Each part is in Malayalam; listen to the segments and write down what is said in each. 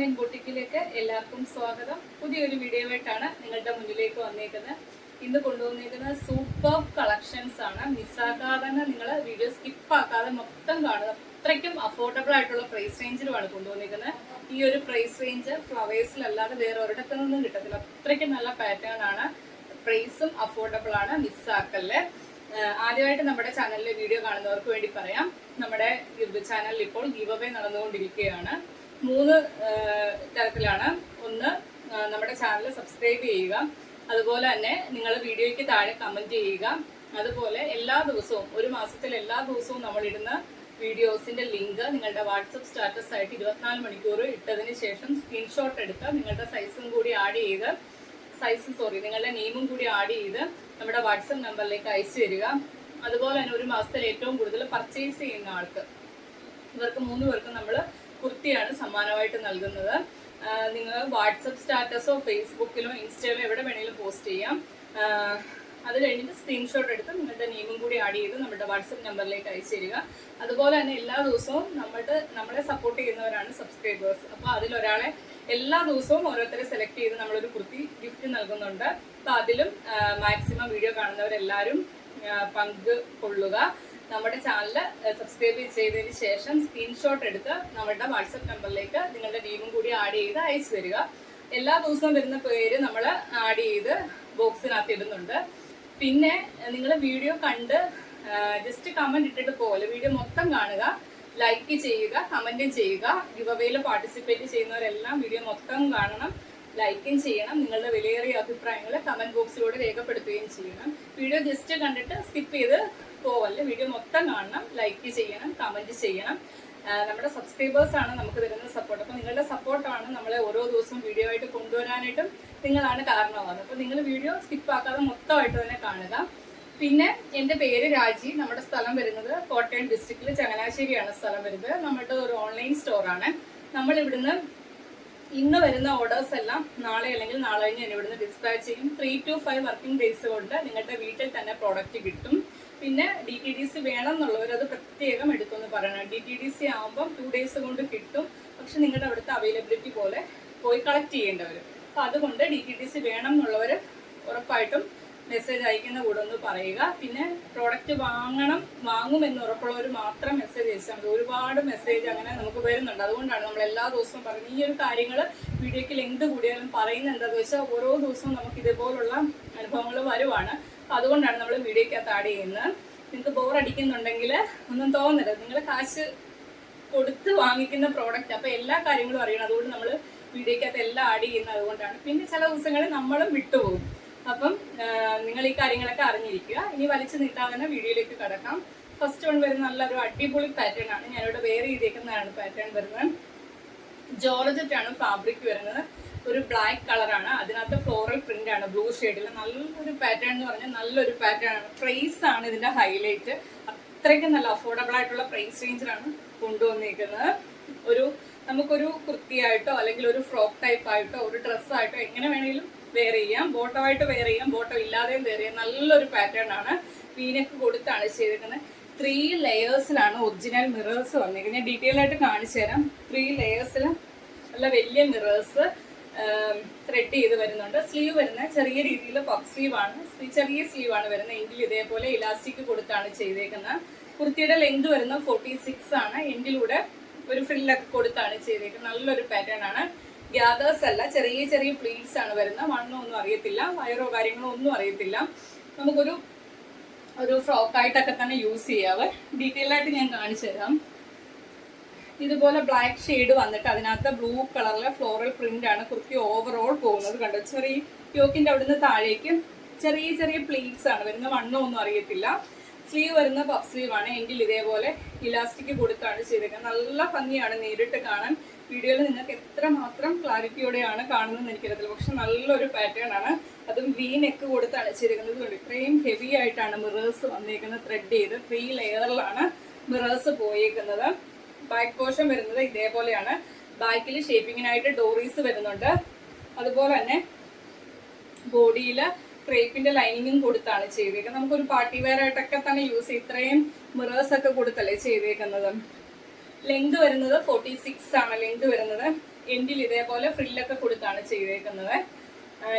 ബെന്യാമിൻ ബൊട്ടിക്കിലേക്ക് എല്ലാവർക്കും സ്വാഗതം. പുതിയൊരു വീഡിയോ ആയിട്ടാണ് നിങ്ങളുടെ മുന്നിലേക്ക് വന്നേക്കുന്നത്. ഇന്ന് കൊണ്ടുവന്നേക്കുന്ന സൂപ്പർ കളക്ഷൻസ് ആണ്. മിസ്സാക്കാതെ നിങ്ങൾ വീഡിയോ സ്കിപ്പാക്കാതെ മൊത്തം കാണുക. അത്രയ്ക്കും അഫോർഡബിൾ ആയിട്ടുള്ള പ്രൈസ് റേഞ്ചിലുമാണ് കൊണ്ടുവന്നേക്കുന്നത്. ഈ ഒരു പ്രൈസ് റേഞ്ച് ഫ്ലവേഴ്സിലല്ലാതെ വേറെ ഒരിടത്തു നിന്നും കിട്ടത്തില്ല. അത്രയ്ക്കും നല്ല പാറ്റേൺ ആണ്. പ്രൈസും അഫോർഡബിൾ ആണ്. മിസ്സാക്കല്ലേ. ആദ്യമായിട്ട് നമ്മുടെ ചാനലിലെ വീഡിയോ കാണുന്നവർക്ക് വേണ്ടി പറയാം, നമ്മുടെ യൂട്യൂബ് ചാനലിൽ ഇപ്പോൾ ഗീവ് അവേ നടന്നുകൊണ്ടിരിക്കുകയാണ്. 3 തരത്തിലാണ്. ഒന്ന്, നമ്മുടെ ചാനൽ സബ്സ്ക്രൈബ് ചെയ്യുക, അതുപോലെ തന്നെ നിങ്ങൾ വീഡിയോയ്ക്ക് താഴെ കമന്റ് ചെയ്യുക, അതുപോലെ എല്ലാ ദിവസവും ഒരു മാസത്തിൽ എല്ലാ ദിവസവും നമ്മളിടുന്ന വീഡിയോസിന്റെ ലിങ്ക് നിങ്ങളുടെ വാട്സപ്പ് സ്റ്റാറ്റസ് ആയിട്ട് 24 മണിക്കൂർ ഇട്ടതിന് ശേഷം സ്ക്രീൻഷോട്ട് എടുത്ത് നിങ്ങളുടെ സൈസും കൂടി ആഡ് ചെയ്ത് നിങ്ങളുടെ നെയിമും കൂടി ആഡ് ചെയ്ത് നമ്മുടെ വാട്സപ്പ് നമ്പറിലേക്ക് അയച്ചു തരിക. അതുപോലെ തന്നെ ഒരു മാസത്തിൽ ഏറ്റവും കൂടുതൽ പർച്ചേസ് ചെയ്യുന്ന ആൾക്ക് ഇവർക്ക് 3 പേർക്കും നമ്മൾ കുർത്തിയാണ് സമ്മാനമായിട്ട് നൽകുന്നത്. നിങ്ങൾ വാട്സപ്പ് സ്റ്റാറ്റസോ ഫേസ്ബുക്കിലോ ഇൻസ്റ്റയിലോ എവിടെ വേണമെങ്കിലും പോസ്റ്റ് ചെയ്യാം. അത് കഴിഞ്ഞിട്ട് സ്ക്രീൻഷോട്ട് എടുത്ത് നിങ്ങളുടെ നെയിമും കൂടി ആഡ് ചെയ്ത് നമ്മുടെ വാട്സപ്പ് നമ്പറിലേക്ക് അയച്ചു തരിക. അതുപോലെ തന്നെ എല്ലാ ദിവസവും നമ്മളെ സപ്പോർട്ട് ചെയ്യുന്നവരാണ് സബ്സ്ക്രൈബേഴ്സ്. അപ്പോൾ അതിലൊരാളെ എല്ലാ ദിവസവും ഓരോരുത്തരെ സെലക്ട് ചെയ്ത് നമ്മളൊരു കുർത്തി ഗിഫ്റ്റ് നൽകുന്നുണ്ട്. അപ്പോൾ അതിലും മാക്സിമം വീഡിയോ കാണുന്നവരെല്ലാവരും പങ്കുകൊള്ളുക. നമ്മുടെ ചാനൽ സബ്സ്ക്രൈബ് ചെയ്തതിന് ശേഷം സ്ക്രീൻഷോട്ട് എടുത്ത് നമ്മുടെ വാട്സപ്പ് നമ്പറിലേക്ക് നിങ്ങളുടെ നെയിമും കൂടി ആഡ് ചെയ്ത് അയച്ചു തരിക. എല്ലാ ദിവസവും വരുന്ന പേര് നമ്മൾ ആഡ് ചെയ്ത് ബോക്സിനകത്ത് ഇടുന്നുണ്ട്. പിന്നെ നിങ്ങൾ വീഡിയോ കണ്ട് ജസ്റ്റ് കമന്റ് ഇട്ടിട്ട് പോലെ വീഡിയോ മൊത്തം കാണുക, ലൈക്ക് ചെയ്യുക, കമന്റും ചെയ്യുക. ഗിവ് അവേയിൽ പാർട്ടിസിപ്പേറ്റ് ചെയ്യുന്നവരെല്ലാം വീഡിയോ മൊത്തം കാണണം, ലൈക്കും ചെയ്യണം. നിങ്ങളുടെ വിലയേറിയ അഭിപ്രായങ്ങൾ കമന്റ് ബോക്സിലൂടെ രേഖപ്പെടുത്തുകയും ചെയ്യണം. വീഡിയോ ജസ്റ്റ് കണ്ടിട്ട് സ്കിപ്പ് ചെയ്ത് പോവല്ല, വീഡിയോ മൊത്തം കാണണം, ലൈക്ക് ചെയ്യണം, കമന്റ് ചെയ്യണം. നമ്മുടെ സബ്സ്ക്രൈബേഴ്സ് ആണ് നമുക്ക് തരുന്ന സപ്പോർട്ട്. അപ്പോൾ നിങ്ങളുടെ സപ്പോർട്ടാണ് നമ്മളെ ഓരോ ദിവസവും വീഡിയോ ആയിട്ട് കൊണ്ടുവരാനായിട്ടും നിങ്ങളാണ് കാരണമാകുന്നത്. അപ്പോൾ നിങ്ങൾ വീഡിയോ സ്കിപ്പ് ആക്കാതെ മൊത്തമായിട്ട് തന്നെ കാണുക. പിന്നെ എൻ്റെ പേര് രാജി. നമ്മുടെ സ്ഥലം വരുന്നത് കോട്ടയം ഡിസ്ട്രിക്റ്റിൽ ചങ്ങനാശ്ശേരിയാണ് സ്ഥലം വരുന്നത്. നമ്മുടെ ഒരു ഓൺലൈൻ സ്റ്റോറാണ്. നമ്മൾ ഇവിടുന്ന് ഇന്ന് വരുന്ന ഓർഡേഴ്സ് എല്ലാം നാളെ അല്ലെങ്കിൽ നാളെ കഴിഞ്ഞ് തന്നെ ഇവിടുന്ന് ഡിസ്പാച്ച് ചെയ്യും. 3 to 5 വർക്കിംഗ് ഡേയ്സ് കൊണ്ട് നിങ്ങളുടെ വീട്ടിൽ തന്നെ പ്രോഡക്റ്റ് കിട്ടും. പിന്നെ DTDC വേണം എന്നുള്ളവർ അത് പ്രത്യേകം എടുക്കുമെന്ന് പറയണം. DTDC ആകുമ്പം 2 days കൊണ്ട് കിട്ടും. പക്ഷെ നിങ്ങളുടെ അവിടുത്തെ അവൈലബിലിറ്റി പോലെ പോയി കളക്ട് ചെയ്യേണ്ടവർ. അപ്പം അതുകൊണ്ട് DTDC വേണം എന്നുള്ളവർ ഉറപ്പായിട്ടും മെസ്സേജ് അയക്കുന്ന കൂടെ ഒന്ന് പറയുക. പിന്നെ പ്രോഡക്റ്റ് വാങ്ങുമെന്ന് ഉറപ്പുള്ളവർ മാത്രം മെസ്സേജ് അയച്ചാൽ മതി. ഒരുപാട് മെസ്സേജ് അങ്ങനെ നമുക്ക് വരുന്നുണ്ട്. അതുകൊണ്ടാണ് നമ്മൾ എല്ലാ ദിവസവും പറയുന്നത്. ഈ ഒരു കാര്യങ്ങൾ വീഡിയോയ്ക്ക് ലെങ്ത് കൂടിയാലും പറയുന്നത് എന്താണെന്ന് വെച്ചാൽ ഓരോ ദിവസവും നമുക്ക് ഇതേപോലുള്ള അനുഭവങ്ങൾ വരുവാണ്. അതുകൊണ്ടാണ് നമ്മൾ വീഡിയോയ്ക്കകത്ത് ആഡ് ചെയ്യുന്നത്. നിങ്ങൾക്ക് ബോർ അടിക്കുന്നുണ്ടെങ്കിൽ ഒന്നും തോന്നരുത്. നിങ്ങൾ കാശ് കൊടുത്ത് വാങ്ങിക്കുന്ന പ്രോഡക്റ്റ്, അപ്പോൾ എല്ലാ കാര്യങ്ങളും അറിയണം. അതുകൊണ്ട് നമ്മൾ വീഡിയോയ്ക്കകത്ത് എല്ലാം ആഡ് ചെയ്യുന്നത് അതുകൊണ്ടാണ്. പിന്നെ ചില ദിവസങ്ങളിൽ നമ്മളും വിട്ടുപോകും. അപ്പം നിങ്ങൾ ഈ കാര്യങ്ങളൊക്കെ അറിഞ്ഞിരിക്കുക. ഇനി വലിച്ചു നീട്ടാതെ തന്നെ വീഡിയോയിലേക്ക് കടക്കാം. ഫസ്റ്റ് വൺ വരുന്ന നല്ലൊരു അടിപൊളി പാറ്റേൺ ആണ്. ഞാനിവിടെ വേറെ ചെയ്തേക്കുന്നതാണ് പാറ്റേൺ വരുന്നത്. ജോർജറ്റ് ആണ് ഫാബ്രിക് വരുന്നത്. ഒരു ബ്ലാക്ക് കളറാണ്, അതിനകത്ത് ഫ്ലോറൽ പ്രിന്റ് ആണ് ബ്ലൂ ഷെയ്ഡിൽ. നല്ലൊരു പാറ്റേൺ എന്ന് പറഞ്ഞാൽ നല്ലൊരു പാറ്റേൺ ആണ്. പ്രൈസ് ആണ് ഇതിന്റെ ഹൈലൈറ്റ്. അത്രയ്ക്കും നല്ല അഫോർഡബിൾ ആയിട്ടുള്ള പ്രൈസ് റേഞ്ചിലാണ് കൊണ്ടുവന്നിരിക്കുന്നത്. നമുക്കൊരു കുർത്തിയായിട്ടോ അല്ലെങ്കിൽ ഒരു ഫ്രോക്ക് ടൈപ്പ് ആയിട്ടോ ഒരു ഡ്രസ്സായിട്ടോ എങ്ങനെ വേണമെങ്കിലും വെയർ ചെയ്യാം. ബോട്ടോ ആയിട്ട് വെയർ ചെയ്യാം, ബോട്ടോ ഇല്ലാതെയും വെയർ ചെയ്യാം. നല്ലൊരു പാറ്റേൺ ആണ്. വീനക്ക് കൊടുത്താണ് ചെയ്തിരിക്കുന്നത്. 3 ലെയേഴ്സിലാണ് ഒറിജിനൽ മിറേഴ്സ് വന്നിരിക്കുന്നത്. ഞാൻ ഡീറ്റെയിൽ ആയിട്ട് കാണിച്ചു തരാം. 3 ലെയേഴ്സിൽ നല്ല വലിയ മിറേഴ്സ് ത്രെഡ് ചെയ്ത് വരുന്നുണ്ട്. സ്ലീവ് വരുന്ന ചെറിയ രീതിയിൽ പഫ് സ്ലീവ് ആണ്, ചെറിയ സ്ലീവ് ആണ് വരുന്നത്. എങ്കിൽ ഇതേപോലെ ഇലാസ്റ്റിക് കൊടുത്താണ് ചെയ്തേക്കുന്നത്. കുർത്തിയുടെ ലെങ്ത് വരുന്നത് 46 ആണ്. എൻഡിലൂടെ ഒരു ഫ്രില്ലൊക്കെ കൊടുത്താണ് ചെയ്തേക്കുന്നത്. നല്ലൊരു പാറ്റേൺ ആണ്. ഗ്യാദേഴ്സ് അല്ല, ചെറിയ ചെറിയ പ്ലീറ്റ്സ് ആണ് വരുന്നത്. വണ്ണോ ഒന്നും അറിയത്തില്ല, വയറോ കാര്യങ്ങളോ ഒന്നും അറിയത്തില്ല. നമുക്കൊരു ഫ്രോക്കായിട്ടൊക്കെ തന്നെ യൂസ് ചെയ്യാവേ. ഡീറ്റെയിൽ ആയിട്ട് ഞാൻ കാണിച്ചു തരാം. ഇതുപോലെ ബ്ലാക്ക് ഷെയ്ഡ് വന്നിട്ട് അതിനകത്ത് ബ്ലൂ കളറിലെ ഫ്ലോറൽ പ്രിന്റ് ആണ് കുർത്തി ഓവറോൾ പോകുന്നത്. കണ്ടോ, ചെറിയ യോക്കിന്റെ അവിടുന്ന് താഴേക്ക് ചെറിയ ചെറിയ പ്ലീറ്റ്സ് ആണ് വരുന്നത്. വണ്ണോ ഒന്നും അറിയത്തില്ല. സ്ലീവ് വരുന്ന പഫ് സ്ലീവ് ആണ്. എങ്കിൽ ഇതേപോലെ ഇലാസ്റ്റിക് കൊടുത്താണ് ചെയ്തേക്കുന്നത്. നല്ല ഭംഗിയാണ് നേരിട്ട് കാണാൻ. വീഡിയോയിൽ നിങ്ങൾക്ക് എത്രമാത്രം ക്ലാരിറ്റിയോടെയാണ് കാണുന്നതെന്ന് എനിക്കറിയത്തില്ല, പക്ഷെ നല്ലൊരു പാറ്റേൺ ആണ്. അതും വി നെക്ക് കൊടുത്താണ് ചെയ്തിരിക്കുന്നത്. ഇത്രയും ഹെവി ആയിട്ടാണ് മിറേഴ്സ് വന്നിരിക്കുന്നത്. ത്രെഡ് ചെയ്ത് 3 ലെയറിലാണ് മിറേഴ്സ് പോയേക്കുന്നത്. ബാക്ക് പോർഷൻ വരുന്നത് ഇതേപോലെയാണ്. ബാക്കിൽ ഷേപ്പിങ്ങിനായിട്ട് ഡോറീസ് വരുന്നുണ്ട്. അതുപോലെ തന്നെ ബോഡിയിൽ ക്രേപ്പിന്റെ ലൈനിങ്ങും കൊടുത്താണ് ചെയ്തേക്കുന്നത്. നമുക്കൊരു പാർട്ടി വെയർ ആയിട്ടൊക്കെ തന്നെ യൂസ് ചെയ്യും. ഇത്രയും മിറേഴ്സ് ഒക്കെ കൊടുത്തല്ലേ ചെയ്തേക്കുന്നത്. ലെങ്ത് വരുന്നത് 46 ആണ് ലെങ്ത് വരുന്നത്. എൻഡിൽ ഇതേപോലെ ഫ്രില്ലൊക്കെ കൊടുത്താണ് ചെയ്തേക്കുന്നത്.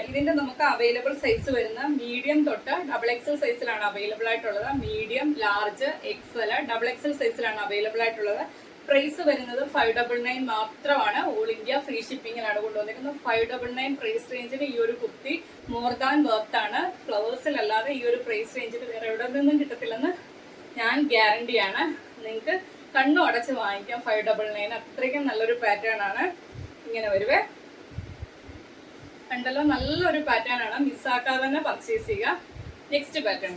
ഇതിന്റെ നമുക്ക് അവൈലബിൾ സൈസ് വരുന്ന മീഡിയം തൊട്ട് XXL സൈസിലാണ് അവൈലബിൾ ആയിട്ടുള്ളത്. മീഡിയം, ലാർജ്, XL, XXL സൈസിലാണ് അവൈലബിൾ ആയിട്ടുള്ളത്. പ്രൈസ് വരുന്നത് 599 മാത്രമാണ്. ഓൾ ഇന്ത്യ ഫ്രീ ഷിപ്പിങ്ങിലാണ് കൊണ്ടുവന്നിരിക്കുന്നത്. 599 പ്രൈസ് റേഞ്ചിൽ ഈ ഒരു കുർത്തി മോർ ദാൻ വർത്ത് ആണ്. ഫ്ലവേഴ്സിലല്ലാതെ ഈ ഒരു പ്രൈസ് റേഞ്ചിൽ വേറെ എവിടെ നിന്നും കിട്ടത്തില്ലെന്ന് ഞാൻ ഗ്യാരണ്ടിയാണ്. നിങ്ങൾക്ക് കണ്ണു അടച്ച് വാങ്ങിക്കാം. 599 അത്രയ്ക്കും നല്ലൊരു പാറ്റേൺ ആണ്. ഇങ്ങനെ വരുവേ, കണ്ടല്ലോ, നല്ലൊരു പാറ്റേൺ ആണ്. മിസ്സാക്കാതെ തന്നെ പർച്ചേസ് ചെയ്യുക. നെക്സ്റ്റ് പാറ്റേൺ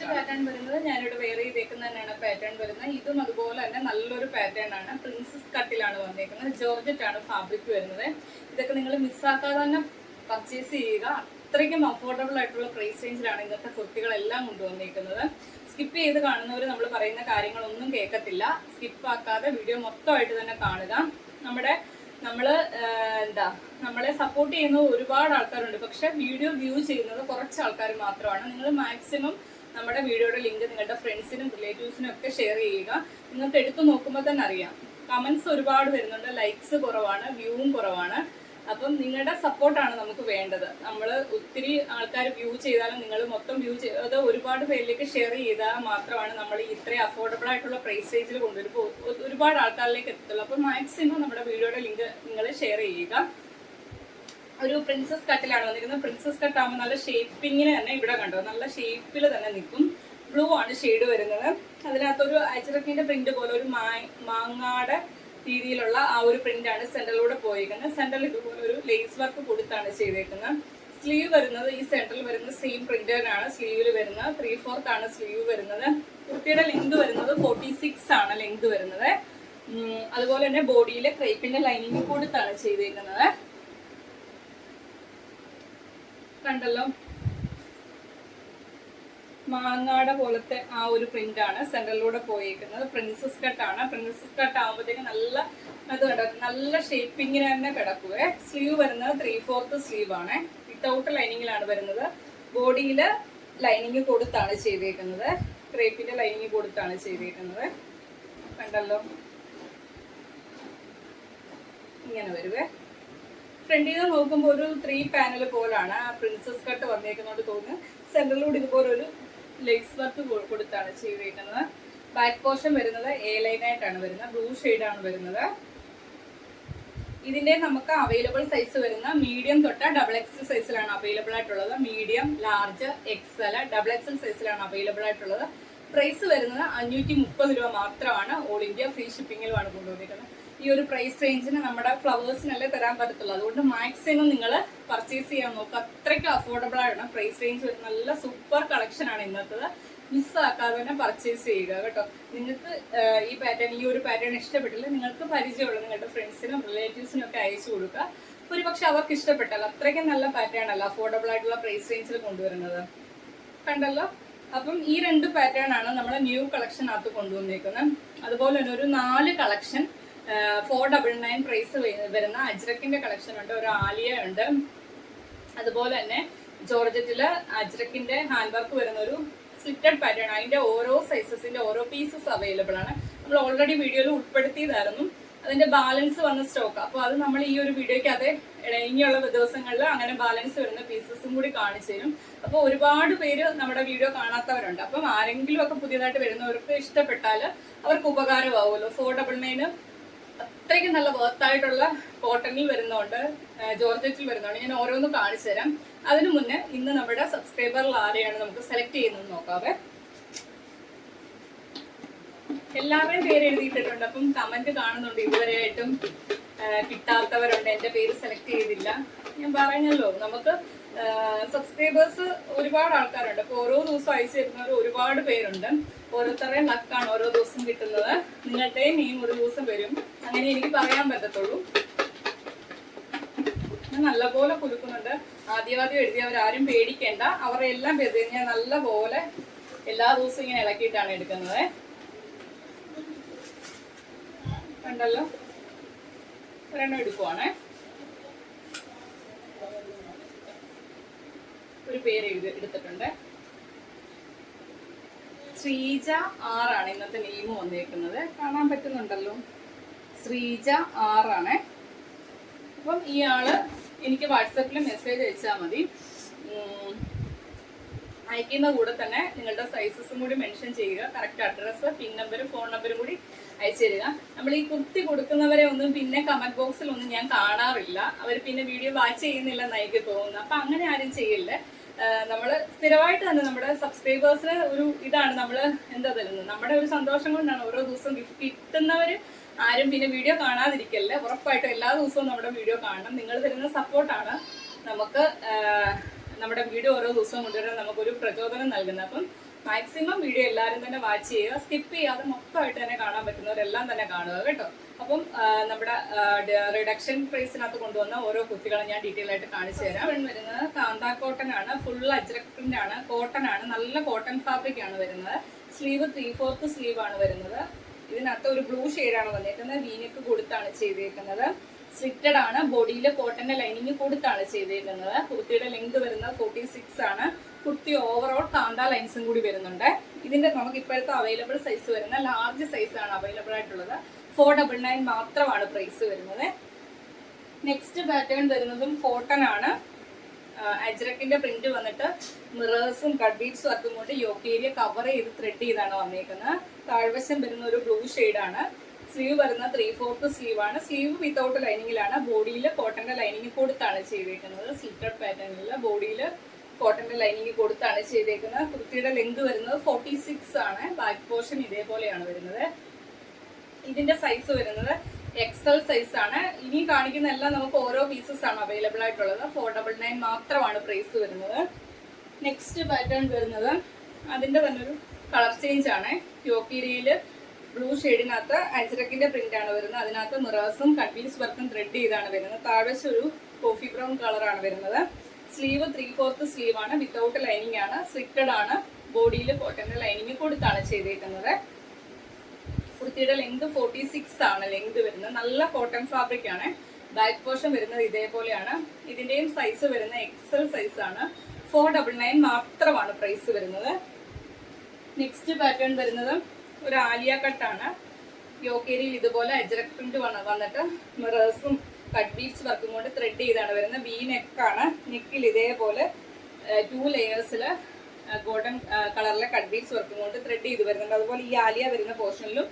വരുന്നത് ഞാനിവിടെ വെയർ ചെയ്തേക്കുന്ന തന്നെയാണ് പാറ്റേൺ വരുന്നത്. ഇതും അതുപോലെ തന്നെ നല്ലൊരു പാറ്റേൺ ആണ്. പ്രിൻസസ് കട്ടിലാണ് വന്നേക്കുന്നത്. ജോർജറ്റ് ആണ് ഫാബ്രിക് വരുന്നത്. ഇതൊക്കെ നിങ്ങൾ മിസ്സാക്കാതെ തന്നെ പർച്ചേസ് ചെയ്യുക. അത്രയ്ക്കും അഫോർഡബിൾ ആയിട്ടുള്ള പ്രൈസ് റേഞ്ചിലാണ് ഇന്നത്തെ കുർത്തികളെല്ലാം കൊണ്ടുവന്നേക്കുന്നത്. സ്കിപ്പ് ചെയ്ത് കാണുന്നവർ നമ്മൾ പറയുന്ന കാര്യങ്ങളൊന്നും കേൾക്കത്തില്ല. സ്കിപ്പ് ആക്കാതെ വീഡിയോ മൊത്തമായിട്ട് തന്നെ കാണുക. നമ്മളെ സപ്പോർട്ട് ചെയ്യുന്ന ഒരുപാട് ആൾക്കാരുണ്ട്. പക്ഷെ വീഡിയോ വ്യൂ ചെയ്യുന്നത് കുറച്ച് ആൾക്കാർ മാത്രമാണ്. നിങ്ങൾ മാക്സിമം നമ്മുടെ വീഡിയോയുടെ ലിങ്ക് നിങ്ങളുടെ ഫ്രണ്ട്സിനും റിലേറ്റീവ്സിനും ഒക്കെ ഷെയർ ചെയ്യുക. നിങ്ങൾക്ക് എടുത്തു നോക്കുമ്പോൾ തന്നെ അറിയാം, കമന്റ്സ് ഒരുപാട് വരുന്നുണ്ട്, ലൈക്സ് കുറവാണ്, വ്യൂവും കുറവാണ്. അപ്പം നിങ്ങളുടെ സപ്പോർട്ടാണ് നമുക്ക് വേണ്ടത്. നമ്മൾ ഒത്തിരി ആൾക്കാർ വ്യൂ ചെയ്താലും നിങ്ങൾ മൊത്തം വ്യൂ ചെയ്ത് ഒരുപാട് പേരിലേക്ക് ഷെയർ ചെയ്താൽ മാത്രമാണ് നമ്മൾ ഇത്രയും അഫോർഡബിൾ ആയിട്ടുള്ള പ്രൈസ് റേഞ്ചിൽ കൊണ്ടുവരുമ്പോൾ ഒരുപാട് ആൾക്കാരിലേക്ക് എത്തുള്ളൂ. അപ്പം മാക്സിമം നമ്മുടെ വീഡിയോയുടെ ലിങ്ക് നിങ്ങൾ ഷെയർ ചെയ്യുക. ഒരു പ്രിൻസസ് കട്ടിലാണ് വന്നിരിക്കുന്നത്. പ്രിൻസസ് കട്ട് ആകുമ്പോൾ നല്ല ഷേപ്പിങ്ങിന് തന്നെ ഇവിടെ കണ്ടോ, നല്ല ഷേപ്പിൽ തന്നെ നിൽക്കും. ബ്ലൂ ആണ് ഷെയ്ഡ് വരുന്നത്. അതിനകത്തൊരു അജ്രക്കിന്റെ പ്രിന്റ് പോലെ ഒരു മാങ്ങാടെ രീതിയിലുള്ള ആ ഒരു പ്രിന്റ് ആണ് സെന്ററിലൂടെ പോയിരിക്കുന്നത്. സെന്ററിൽ ഇതുപോലെ ഒരു ലേസ് വർക്ക് കൊടുത്താണ് ചെയ്തേക്കുന്നത്. സ്ലീവ് വരുന്നത് ഈ സെന്ററിൽ വരുന്ന സെയിം പ്രിന്റ് തന്നെയാണ് സ്ലീവിൽ വരുന്നത്. 3/4 ആണ് സ്ലീവ് വരുന്നത്. കുർത്തിയുടെ ലെങ്ത് വരുന്നത് 46 ആണ് ലെങ്ത് വരുന്നത്. അതുപോലെ തന്നെ ബോഡിയിലെ ക്രേപ്പിന്റെ ലൈനിങ് കൊടുത്താണ് ചെയ്തേക്കുന്നത്. കണ്ടല്ലോ, മാങ്ങാട പോലത്തെ ആ ഒരു പ്രിന്റ് ആണ് സെന്ററിലൂടെ പോയിരിക്കുന്നത്. പ്രിൻസസ് കട്ട് ആണ്. പ്രിൻസസ് കട്ട് ആകുമ്പോഴത്തേക്ക് നല്ല അത് കിടക്കും, നല്ല ഷേപ്പിങ്ങിന് തന്നെ കിടക്കുവേ. സ്ലീവ് വരുന്നത് 3/4 സ്ലീവ് ആണ്. വിത്തൗട്ട് ലൈനിങ്ങിലാണ് വരുന്നത്. ബോഡിയിൽ ലൈനിങ് കൊടുത്താണ് ചെയ്തേക്കുന്നത്. ക്രേപ്പിന്റെ ലൈനിങ് കൊടുത്താണ് ചെയ്തേക്കുന്നത്. കണ്ടല്ലോ, ഇങ്ങനെ വരുവേ. ഫ്രണ്ടിൽ നിന്ന് നോക്കുമ്പോൾ ഒരു 3 പാനൽ പോലാണ് പ്രിൻസസ് കട്ട് വന്നേക്കുന്നോണ്ട് തോന്നുന്നു. സെന്ററിലൂടെ ഇതുപോലെ ഒരു ലേസ് വർക്ക് കൊടുത്താണ് ചെയ്തേക്കുന്നത്. ബാക്ക് പോർഷൻ വരുന്നത് എ ലൈൻ ആയിട്ടാണ് വരുന്നത്. ബ്ലൂ ഷെയ്ഡാണ് വരുന്നത്. ഇതിന്റെ നമുക്ക് അവൈലബിൾ സൈസ് വരുന്ന മീഡിയം തൊട്ട് XXL സൈസിലാണ് അവൈലബിൾ ആയിട്ടുള്ളത്. മീഡിയം, ലാർജ്, XL, XXL സൈസിലാണ് അവൈലബിൾ ആയിട്ടുള്ളത്. പ്രൈസ് വരുന്നത് 530 രൂപ മാത്രമാണ്. ഓൾ ഇന്ത്യ ഫ്രീ ഷിപ്പിങ്ങിലുമാണ് കൊണ്ടുവന്നിരിക്കുന്നത്. ഈ ഒരു പ്രൈസ് റേഞ്ചിന് നമ്മുടെ ഫ്ലവേഴ്സിനല്ലേ തരാൻ പറ്റത്തുള്ളൂ. അതുകൊണ്ട് മാക്സിമം നിങ്ങൾ പർച്ചേസ് ചെയ്യാൻ നോക്കുക. അത്രയ്ക്ക് അഫോർഡബിൾ ആണ് പ്രൈസ് റേഞ്ച്. നല്ല സൂപ്പർ കളക്ഷൻ ആണ് ഇന്നത്തത്. മിസ്സാക്കാതെ തന്നെ പർച്ചേസ് ചെയ്യുക കേട്ടോ. നിങ്ങൾക്ക് ഈ ഒരു പാറ്റേൺ ഇഷ്ടപ്പെട്ടില്ല, നിങ്ങൾക്ക് പരിചയമുള്ള നിങ്ങളുടെ ഫ്രണ്ട്സിനും റിലേറ്റീവ്സിനും ഒക്കെ അയച്ചു കൊടുക്കുക. ഒരു പക്ഷെ അവർക്ക് ഇഷ്ടപ്പെട്ടല്ല. അത്രയ്ക്കും നല്ല പാറ്റേൺ അല്ല അഫോർഡബിൾ ആയിട്ടുള്ള പ്രൈസ് റേഞ്ചിൽ കൊണ്ടുവരുന്നത്. കണ്ടല്ലോ, അപ്പം ഈ 2 പാറ്റേൺ ആണ് നമ്മൾ ന്യൂ കളക്ഷനകത്ത് കൊണ്ടുവന്നേക്കുന്നത്. അതുപോലെ തന്നെ ഒരു 4 കളക്ഷൻ 499 പ്രൈസ് വരുന്ന അജ്രക്കിന്റെ കളക്ഷൻ ഉണ്ട്. ഒരു ആലിയ ഉണ്ട്. അതുപോലെ തന്നെ ജോർജറ്റില് അജ്രക്കിന്റെ ഹാൻഡ് വർക്ക് വരുന്ന ഒരു സ്ലിറ്റഡ് പാറ്റേൺ. അതിന്റെ ഓരോ സൈസസിന്റെ ഓരോ പീസസ് അവൈലബിൾ ആണ്. നമ്മൾ ഓൾറെഡി വീഡിയോയിൽ ഉൾപ്പെടുത്തിയതായിരുന്നു. അതിന്റെ ബാലൻസ് വന്ന സ്റ്റോക്ക്. അപ്പോൾ അത് നമ്മൾ ഈ ഒരു വീഡിയോയ്ക്ക് അത് ഇനിയുള്ള ദിവസങ്ങളിൽ അങ്ങനെ ബാലൻസ് വരുന്ന പീസസും കൂടി കാണിച്ചു തരും. അപ്പോൾ ഒരുപാട് പേര് നമ്മുടെ വീഡിയോ കാണാത്തവരുണ്ട്. അപ്പം ആരെങ്കിലും ഒക്കെ പുതിയതായിട്ട് വരുന്നവർക്ക് ഇഷ്ടപ്പെട്ടാൽ അവർക്ക് ഉപകാരമാവുമല്ലോ. 499 അത്രയ്ക്ക് നല്ല വർത്തായിട്ടുള്ള കോട്ടണിൽ വരുന്നുണ്ട്, ജോർജറ്റിൽ വരുന്നുണ്ട്. ഞാൻ ഓരോന്നും കാണിച്ചു തരാം. അതിനു മുന്നേ ഇന്ന് നമ്മുടെ സബ്സ്ക്രൈബറിൽ ആരെയാണ് നമുക്ക് സെലക്ട് ചെയ്യുന്നത് നോക്കാവേ. എല്ലാവരുടെയും പേര് എഴുതിയിട്ടിട്ടുണ്ട്. അപ്പം കമന്റ് കാണുന്നുണ്ട്. ഇതുവരെയായിട്ടും കിട്ടാത്തവരുണ്ട്, എന്റെ പേര് സെലക്ട് ചെയ്തില്ല. ഞാൻ പറഞ്ഞല്ലോ, നമുക്ക് സബ്സ്ക്രൈബേഴ്സ് ഒരുപാട് ആൾക്കാരുണ്ട്. അപ്പൊ ഓരോ ദിവസം അയച്ചു തരുന്നവർ ഒരുപാട് പേരുണ്ട്. ഓരോരുത്തരുടെയും ലക്കാണ് ഓരോ ദിവസം കിട്ടുന്നത്. നിങ്ങളുടെയും നെയിം ഒരു ദിവസം വരും. അങ്ങനെ എനിക്ക് പറയാൻ പറ്റത്തുള്ളൂ. ഞാൻ നല്ലപോലെ കുലുക്കുന്നുണ്ട്. ആദ്യം എഴുതിയവരാരും പേടിക്കേണ്ട. അവരുടെ എല്ലാം പേര് ഞാൻ നല്ലപോലെ എല്ലാ ദിവസവും ഇങ്ങനെ ഇളക്കിയിട്ടാണ് എടുക്കുന്നത്. കണ്ടല്ലോ, ഒരെണ്ണം എടുക്കുവാണേ. ഒരു പേര് എടുത്തിട്ടുണ്ട്. ശ്രീജ ആറാണ് ഇന്നത്തെ നെയിം വന്നേക്കുന്നത്. കാണാൻ പറ്റുന്നുണ്ടല്ലോ, ശ്രീജ ആറാണ്. അപ്പം ഈ ആള് എനിക്ക് വാട്സാപ്പിൽ മെസ്സേജ് അയച്ചാൽ മതി. അയക്കുന്ന കൂടെ തന്നെ നിങ്ങളുടെ സൈസസും കൂടി മെൻഷൻ ചെയ്യുക, correct address, pin number, phone നമ്പറും കൂടി അയച്ചു തരിക. നമ്മൾ ഈ കുർത്തി കൊടുക്കുന്നവരെ ഒന്നും പിന്നെ കമന്റ് ബോക്സിൽ ഒന്നും ഞാൻ കാണാറില്ല. അവർ പിന്നെ വീഡിയോ വാച്ച് ചെയ്യുന്നില്ല എന്ന് എനിക്ക് തോന്നുന്നു. അപ്പൊ അങ്ങനെ ആരും ചെയ്യില്ല. നമ്മൾ സ്ഥിരമായിട്ട് തന്നെ നമ്മുടെ സബ്സ്ക്രൈബേഴ്സിന് ഒരു ഇതാണ് നമ്മൾ എന്താ തരുന്നത്, നമ്മുടെ ഒരു സന്തോഷം കൊണ്ടാണ്. ഓരോ ദിവസവും ഗിഫ്റ്റ് കിട്ടുന്നവർ ആരും പിന്നെ വീഡിയോ കാണാതിരിക്കല്ലേ. ഉറപ്പായിട്ടും എല്ലാ ദിവസവും നമ്മുടെ വീഡിയോ കാണണം. നിങ്ങൾ തരുന്ന സപ്പോർട്ടാണ് നമുക്ക് നമ്മുടെ വീഡിയോ ഓരോ ദിവസവും കൊണ്ടുവരാൻ നമുക്കൊരു പ്രചോദനം നൽകുന്നത്. അപ്പം മാക്സിമം വീഡിയോ എല്ലാവരും തന്നെ വാച്ച് ചെയ്യുക, സ്കിപ്പ് ചെയ്യാതെ മൊത്തമായിട്ട് തന്നെ കാണാൻ പറ്റുന്നവരെല്ലാം തന്നെ കാണുക കേട്ടോ. അപ്പം നമ്മുടെ റിഡക്ഷൻ പ്രൈസിനകത്ത് കൊണ്ടുവന്ന ഓരോ കുത്തികളും ഞാൻ ഡീറ്റെയിൽ ആയിട്ട് കാണിച്ചു തരാം. വരുന്നത് കാന്താ കോട്ടൺ ആണ്, ഫുൾ അജ്രക് പ്രിന്റ് ആണ്, കോട്ടൺ ആണ്, നല്ല കോട്ടൺ ഫാബ്രിക് ആണ് വരുന്നത്. സ്ലീവ് 3/4 സ്ലീവ് ആണ് വരുന്നത്. ഇതിനകത്ത് ഒരു ബ്ലൂ ഷെയ്ഡാണ് വന്നിരിക്കുന്നത്. വീനക്ക് കൊടുത്താണ് ചെയ്തേക്കുന്നത്. സ്ലിറ്റഡ് ആണ്, ബോഡിയിൽ കോട്ടന്റെ ലൈനിങ് കൊടുത്താണ് ചെയ്തേക്കുന്നത്. കുർത്തിയുടെ ലെങ്ത് വരുന്നത് 46 ആണ്. കുർത്തി ഓവറോൾ കാന്ത ലൈൻസും കൂടി വരുന്നുണ്ട്. ഇതിന്റെ നമുക്ക് ഇപ്പോഴത്തെ അവൈലബിൾ സൈസ് വരുന്ന ലാർജ് സൈസ് ആണ് അവൈലബിൾ ആയിട്ടുള്ളത്. 499 മാത്രമാണ് പ്രൈസ് വരുന്നത്. നെക്സ്റ്റ് പാറ്റേൺ വരുന്നതും കോട്ടൺ ആണ്. അജ്രക്കിന്റെ പ്രിന്റ് വന്നിട്ട് മിറേഴ്സും കട്ട് ബീഡ്സ് വർക്കും കൊണ്ട് യോക്ക് ഏരിയ കവർ ചെയ്ത് ത്രെഡ് ചെയ്താണ് വന്നേക്കുന്നത്. താഴ്വശം വരുന്ന ഒരു ബ്ലൂ ഷെയ്ഡാണ്. സ്ലീവ് വരുന്ന 3/4 സ്ലീവ് ആണ്. സ്ലീവ് വിത്തൗട്ട് ലൈനിങ്ങിലാണ്. ബോഡിയിൽ കോട്ടന്റെ ലൈനിങ് കൊടുത്താണ് ചെയ്തേക്കുന്നത്. സ്ലിറ്റഡ് പാറ്റേണിൽ ബോഡിയിൽ കോട്ടന്റെ ലൈനിങ് കൊടുത്താണ് ചെയ്തേക്കുന്നത്. കുർത്തിയുടെ ലെങ്ത് വരുന്നത് 46 ആണ്. ബാക്ക് പോർഷൻ ഇതേപോലെയാണ് വരുന്നത്. ഇതിന്റെ സൈസ് വരുന്നത് XL സൈസ് ആണ്. ഇനി കാണിക്കുന്ന എല്ലാം നമുക്ക് ഓരോ പീസസ് ആണ് അവൈലബിൾ ആയിട്ടുള്ളത്. 499 മാത്രമാണ് പ്രൈസ് വരുന്നത്. നെക്സ്റ്റ് പാറ്റേൺ വരുന്നത് അതിന്റെ തന്നെ ഒരു കളർ ചേഞ്ച് ആണ്. യോക്കീരിയില് ബ്ലൂ ഷെയ്ഡിനകത്ത് അജ്രക്കിന്റെ പ്രിന്റ് ആണ് വരുന്നത്. അതിനകത്ത് മിറേഴ്സും കട്ട്പീസ് വർക്കും ത്രെഡ് ചെയ്താണ് വരുന്നത്. താഴ്വശം ഒരു കോഫി ബ്രൗൺ കളറാണ് വരുന്നത്. സ്ലീവ് 3/4 സ്ലീവ് ആണ്, വിത്തൗട്ട് ലൈനിങ് ആണ്, സ്ലിറ്റഡ് ആണ്. ബോഡിയിൽ കോട്ടന്റെ ലൈനിങ് കൊടുത്താണ് ചെയ്തേക്കുന്നത്. കുർത്തിയുടെ ലെങ്ത് 46 ആണ് ലെങ്ത് വരുന്നത്. നല്ല കോട്ടൺ ഫാബ്രിക് ആണ്. ബാക്ക് പോർഷൻ വരുന്നത് ഇതേപോലെയാണ്. ഇതിന്റെയും സൈസ് വരുന്ന XL സൈസ് ആണ്. 499 മാത്രമാണ് പ്രൈസ് വരുന്നത്. നെക്സ്റ്റ് പാറ്റേൺ വരുന്നത് ഒരു ആലിയ കട്ടാണ്. യോക്കേരിയിൽ ഇതുപോലെ അജ്രക് പ്രിന്റ് വന്നിട്ട് മിറേഴ്സും കട്ട് ബീഡ്സ് വർക്കും കൊണ്ട് ത്രെഡ് ചെയ്താണ് വരുന്നത്. വി നെക്കാണ്. നെക്കിൽ ഇതേപോലെ 2 ലെയേഴ്സിൽ ഗോൾഡൻ കളറിലെ കട്ട് ബീഡ്സ് വർക്കും കൊണ്ട് ത്രെഡ് ചെയ്ത് വരുന്നുണ്ട്. അതുപോലെ ഈ ആലിയ വരുന്ന പോർഷനിലും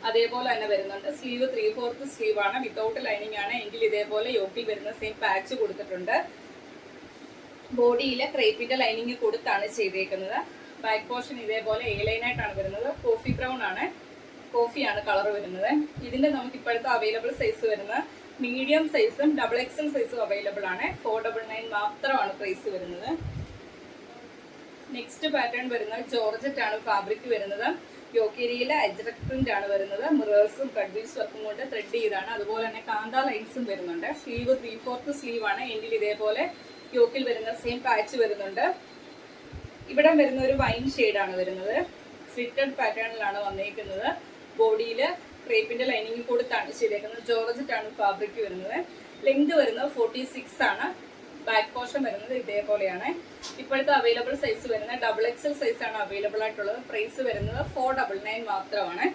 അതേപോലെ തന്നെ വരുന്നുണ്ട്. സ്ലീവ് 3/4 സ്ലീവ് ആണ്, വിത്തൗട്ട് ലൈനിങ് ആണ്. എങ്കിൽ ഇതേപോലെ യോക്കിൽ വരുന്ന സെയിം പാച്ച് കൊടുത്തിട്ടുണ്ട്. ബോഡിയിലെ ക്രേപ്പിന്റെ ലൈനിങ് കൊടുത്താണ് ചെയ്തേക്കുന്നത്. ബാക്ക് പോർഷൻ ഇതേപോലെ A ലൈൻ ആയിട്ടാണ് വരുന്നത്. കോഫി ബ്രൗൺ ആണ്, കോഫിയാണ് കളർ വരുന്നത്. ഇതിന്റെ നമുക്ക് ഇപ്പോഴത്തെ അവൈലബിൾ സൈസ് വരുന്നത് മീഡിയം സൈസും XXL സൈസും അവൈലബിൾ ആണ്. 499 മാത്രമാണ് പ്രൈസ് വരുന്നത്. നെക്സ്റ്റ് പാറ്റേൺ വരുന്നത് ജോർജറ്റ് ആണ് ഫാബ്രിക് വരുന്നത്. യോക്കേരിയിലെ അജ്രക് പ്രിന്റ് ആണ് വരുന്നത്. മിറേഴ്സും കട്ട് ബീഡ്സ് വർക്കും കൊണ്ട് ത്രെഡ് ചെയ്താണ്. അതുപോലെ തന്നെ കാന്ത ലൈൻസും വരുന്നുണ്ട്. സ്ലീവ് 3/4 സ്ലീവ് ആണ്. എങ്കിൽ ഇതേപോലെ യോക്കിൽ വരുന്ന സെയിം പാച്ച് വരുന്നുണ്ട്. ഇവിടെ വരുന്ന ഒരു വൈൻ ഷെയ്ഡാണ് വരുന്നത്. സ്ലിറ്റഡ് പാറ്റേണിലാണ് വന്നിരിക്കുന്നത്. ബോഡിയിൽ ക്രേപ്പിന്റെ ലൈനിങ് കൊടുത്താണ് ചെയ്തേക്കുന്നത്. ജോർജറ്റ് ആണ് ഫാബ്രിക് വരുന്നത്. ലെങ്ത് വരുന്നത് 46 ആണ്. ബാക്ക് പോർഷൻ വരുന്നത് ഇതേപോലെയാണ്. ഇപ്പോഴത്തെ അവൈലബിൾ സൈസ് വരുന്നത് XXL സൈസ് ആണ് അവൈലബിൾ ആയിട്ടുള്ളത്. പ്രൈസ് വരുന്നത് 499 മാത്രമാണ്.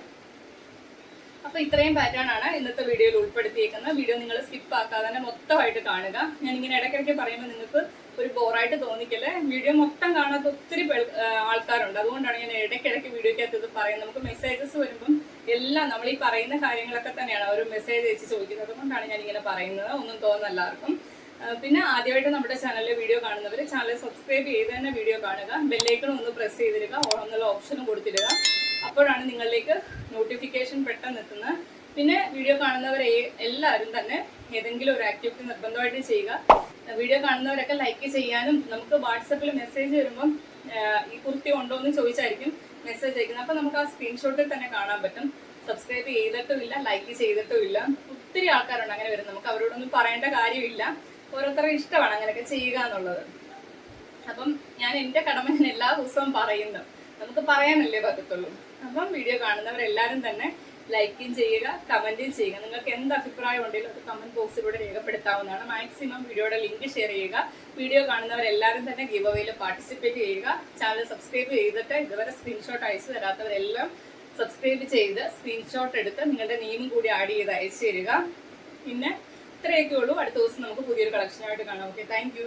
അപ്പൊ ഇത്രയും പാറ്റേൺ ആണ് ഇന്നത്തെ വീഡിയോയിൽ ഉൾപ്പെടുത്തിയേക്കുന്നത്. വീഡിയോ നിങ്ങൾ സ്കിപ്പ് ആക്കാതെ തന്നെ മൊത്തമായിട്ട് കാണുക. ഞാൻ ഇങ്ങനെ ഇടയ്ക്കിടയ്ക്ക് പറയുമ്പോൾ നിങ്ങൾക്ക് ഒരു ബോറായിട്ട് തോന്നിക്കല്ലേ. വീഡിയോ മൊത്തം കാണാത്ത ഒത്തിരി ആൾക്കാരുണ്ട്. അതുകൊണ്ടാണ് ഞാൻ ഇടയ്ക്കിടയ്ക്ക് വീഡിയോക്കകത്ത് ഇത് പറയുന്നത്. നമുക്ക് മെസ്സേജസ് വരുമ്പം എല്ലാം നമ്മൾ ഈ പറയുന്ന കാര്യങ്ങളൊക്കെ തന്നെയാണ് അവർ മെസ്സേജ് അയച്ച് ചോദിക്കുന്നത്. അതുകൊണ്ടാണ് ഞാൻ ഇങ്ങനെ പറയുന്നത്. ഒന്നും തോന്നുന്ന എല്ലാവർക്കും. പിന്നെ ആദ്യമായിട്ട് നമ്മുടെ ചാനലിൽ വീഡിയോ കാണുന്നവർ ചാനൽ സബ്സ്ക്രൈബ് ചെയ്ത് തന്നെ വീഡിയോ കാണുക. ബെല്ലൈക്കൺ ഒന്ന് പ്രസ് ചെയ്തിടുക. ഓണെന്നുള്ള ഓപ്ഷനും കൊടുത്തിടുക. അപ്പോഴാണ് നിങ്ങളിലേക്ക് നോട്ടിഫിക്കേഷൻ പെട്ടെന്ന് എത്തുന്നത്. പിന്നെ വീഡിയോ കാണുന്നവരെ എല്ലാവരും തന്നെ ഏതെങ്കിലും ഒരു ആക്ടിവിറ്റി നിർബന്ധമായിട്ട് ചെയ്യുക. വീഡിയോ കാണുന്നവരൊക്കെ ലൈക്ക് ചെയ്യാനും, നമുക്ക് വാട്സപ്പിൽ മെസ്സേജ് വരുമ്പം ഈ കുർത്തി ഉണ്ടോ എന്ന് ചോദിച്ചായിരിക്കും മെസ്സേജ് അയക്കുന്നത്. അപ്പം നമുക്ക് ആ സ്ക്രീൻഷോട്ടിൽ തന്നെ കാണാൻ പറ്റും. സബ്സ്ക്രൈബ് ചെയ്തിട്ടുമില്ല, ലൈക്ക് ചെയ്തിട്ടുമില്ല. ഒത്തിരി ആൾക്കാരുണ്ട് അങ്ങനെ വരും. നമുക്ക് അവരോടൊന്നും പറയേണ്ട കാര്യമില്ല. ഓരോരുത്തരുടെ ഇഷ്ടമാണ് അങ്ങനെയൊക്കെ ചെയ്യുക എന്നുള്ളത്. അപ്പം ഞാൻ എൻ്റെ കടമ ഞാൻ എല്ലാ ദിവസവും പറയുന്നു. നമുക്ക് പറയാനല്ലേ പറ്റത്തുള്ളൂ. അപ്പം വീഡിയോ കാണുന്നവരെല്ലാവരും തന്നെ ലൈക്കും ചെയ്യുക, കമന്റും ചെയ്യുക. നിങ്ങൾക്ക് എന്ത് അഭിപ്രായം ഉണ്ടെങ്കിലും അത് കമന്റ് ബോക്സിലൂടെ രേഖപ്പെടുത്താവുന്നതാണ്. മാക്സിമം വീഡിയോയുടെ ലിങ്ക് ഷെയർ ചെയ്യുക. വീഡിയോ കാണുന്നവരെല്ലാവരും തന്നെ ഗിവ് അവേയിൽ പാർട്ടിസിപ്പേറ്റ് ചെയ്യുക. ചാനൽ സബ്സ്ക്രൈബ് ചെയ്തിട്ട് ഇതുവരെ സ്ക്രീൻഷോട്ട് അയച്ചു തരാത്തവരെല്ലാം സബ്സ്ക്രൈബ് ചെയ്ത് സ്ക്രീൻഷോട്ട് എടുത്ത് നിങ്ങളുടെ നെയിമും കൂടി ആഡ് ചെയ്ത് അയച്ചു തരിക. പിന്നെ ഇത്രയൊക്കെ ഉള്ളൂ. അടുത്ത ദിവസം നമുക്ക് പുതിയൊരു കളക്ഷനായിട്ട് കാണാം. Okay, thank you.